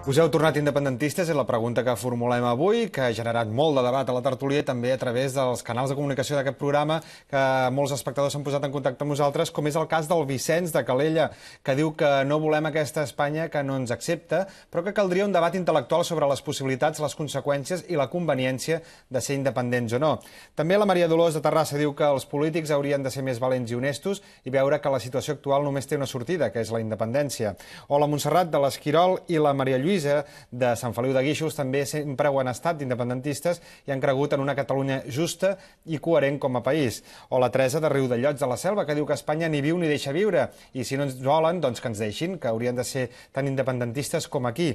Us heu tornat independentistes? És la pregunta que formulem avui, que ha generat molt de debat a la tertúlia i també a través dels canals de comunicació d'aquest programa, que molts espectadors s'han posat en contacte amb nosaltres, com és el cas del Vicenç de Calella, que diu que no volem aquesta Espanya que no ens accepta, però que caldria un debat intel·lectual sobre les possibilitats, les conseqüències i la conveniència de ser independents o no. També la Maria Dolors de Terrassa diu que els polítics haurien de ser més valents i honestos i veure que la situació actual només té una sortida, que és la independència. O la Montserrat de l'Esquirol i la Maria Lluïsa de Sant Feliu de Guíxols també sempre ho han estat d'independentistes i han cregut en una Catalunya justa i coherent com a país. O la Teresa de Riudellots de la Selva, que diu que Espanya ni viu ni deixa viure i si no ens volen, doncs que ens deixin, que haurien de ser tan independentistes com aquí.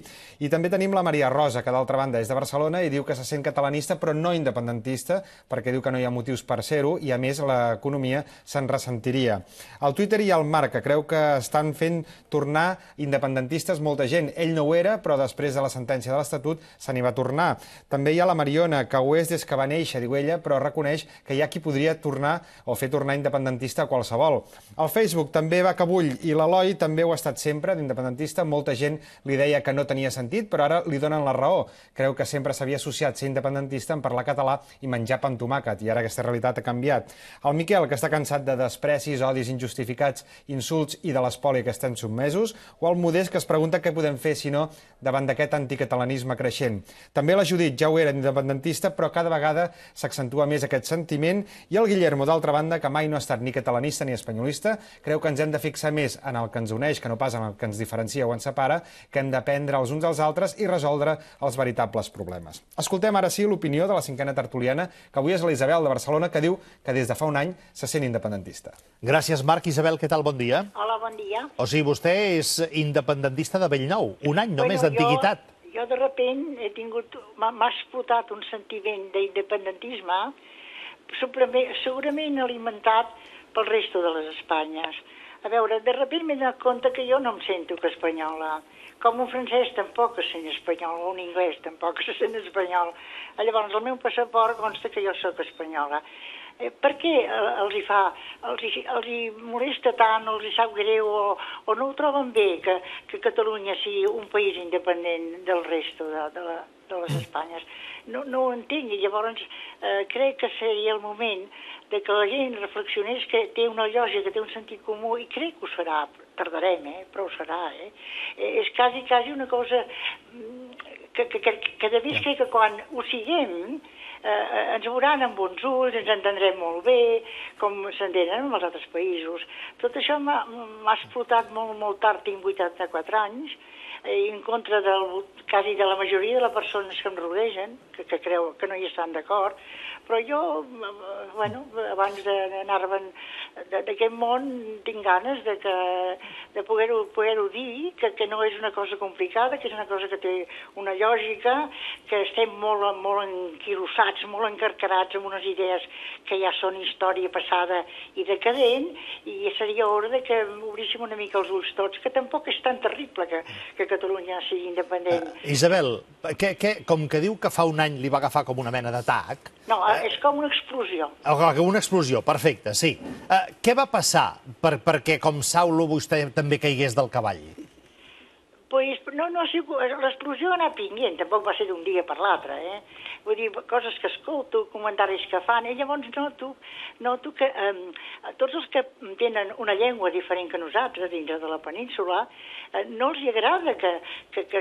I també tenim la Maria Rosa, que d'altra banda és de Barcelona i diu que se sent catalanista però no independentista, perquè diu que no hi ha motius per ser-ho i a més l'economia se'n ressentiria. Al Twitter hi ha el Marc, que creu que estan fent tornar independentistes molta gent. Ell no ho era, però després de la sentència de l'Estatut se n'hi va tornar. També hi ha la Mariona, que ho és des que va néixer, diu ella, però reconeix que hi ha qui podria tornar o fer tornar independentista a qualsevol. Al Facebook també va que bull i l'Eloi també ho ha estat sempre d'independentista. Molta gent li deia que no tenia sentit, però ara li donen la raó. Creu que sempre s'havia associat ser independentista en parlar català i menjar pa amb tomàquet, i ara aquesta realitat ha canviat. El Miquel, que està cansat de desprecis, odis injustificats, insults i de l'espoli que estem sotmesos, o el Modest, que es pregunta què podem fer, si no, davant d'aquest anticatalanisme creixent. També la Judit ja ho era independentista, però cada vegada s'accentua més aquest sentiment, i el Guillermo, d'altra banda, que mai no ha estat ni catalanista ni espanyolista, creu que ens hem de fixar més en el que ens uneix, que no pas en el que ens diferencia o ens separa, que hem d'aprendre els uns dels altres i resoldre els veritables problemes. Escoltem ara sí l'opinió de la cinquena tertuliana, que avui és l'Isabel de Barcelona, que diu que des de fa un any se sent independentista. Gràcies, Marc. Isabel, què tal? Bon dia. Hola, bon dia. O sigui, vostè és independentista de Bellnou, un any només d'antiguitat. Jo de repent m'ha explotat un sentiment d'independentisme segurament alimentat pel resto de les Espanyes. A veure, de repent m'he donat compte que jo no em sento que espanyola. Com un francès tampoc se sent espanyol, o un anglès tampoc se sent espanyol. Llavors, el meu passaport consta que jo sóc espanyola. Per què els hi molesta tant, els hi sap greu, o no ho troben bé que Catalunya sigui un país independent del resto de les Espanyes? No ho entenc, i llavors crec que seria el moment de que la gent reflexionés, que té una lògica, que té un sentit comú, i crec que ho serà. Tardarem, però ho serà. És quasi una cosa que de més crec que quan ho siguem ens veuran amb bons ulls, ens entendrem molt bé, com s'entenen en els altres països. Tot això m'ha explotat molt tard, tinc 84 anys, en contra quasi de la majoria de les persones que em rodegen, que creu que no hi estan d'acord, però jo, abans d'anar-me'n d'aquest món, tinc ganes de poder-ho dir, que no és una cosa complicada, que és una cosa que té una lògica, que estem molt enquilossats, molt encarcarats amb unes idees que ja són història passada i decadent, i seria hora que obríssim una mica els ulls tots, que tampoc és tan terrible que Catalunya sigui independent. Isabel, com que diu que fa un any li va agafar com una mena d'atac... No, és com una explosió. Una explosió, perfecte, sí. Què va passar perquè, com Saulo, vostè també caigués del cavall? No, l'explosió ha anat vinguent, tampoc va ser d'un dia per l'altre, Vull dir, coses que escolto, comentaris que fan, i llavors noto que tots els que tenen una llengua diferent que nosaltres, dintre de la península, no els agrada que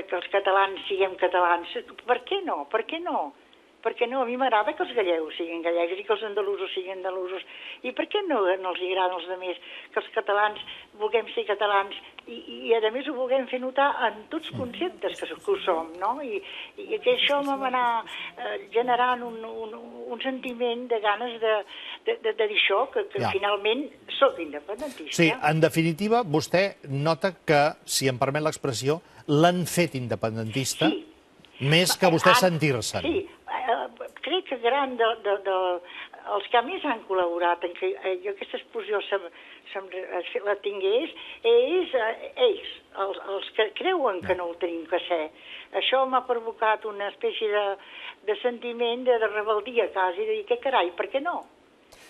els catalans siguem catalans. Per què no? Perquè no, a mi m'agrada que els gallegos siguin gallecs i que els andalusos siguin andalusos. I per què no els agrada als altres que els catalans vulguem ser catalans i a més ho vulguem fer notar en tots conceptes que ho som, no? I que això m'anar generant un sentiment de ganes de dir això, que finalment sóc independentista. Sí, en definitiva, vostè nota que, si em permet l'expressió, l'han fet independentista més que vostè sentir-se'n. Sí, crec que gran els que més han col·laborat en que jo aquesta explosió la tingués és ells, els que creuen que no ho tenim que ser. Això m'ha provocat una espècie de sentiment de rebeldia quasi, de dir, què carai, per què no?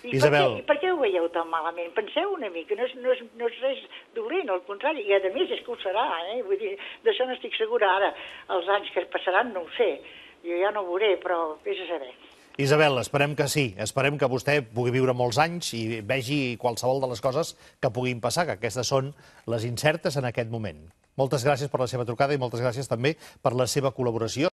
Isabel. Per què ho veieu tan malament? Penseu una mica, no és res dolent, al contrari, i a més és que ho serà, vull dir, d'això n'estic segura. Ara, els anys que passaran no ho sé, jo ja no ho veuré, però vés a saber. Isabel, esperem que sí. Esperem que vostè pugui viure molts anys i vegi qualsevol de les coses que puguin passar, que aquestes són les incertes en aquest moment. Moltes gràcies per la seva trucada i moltes gràcies també per la seva col·laboració.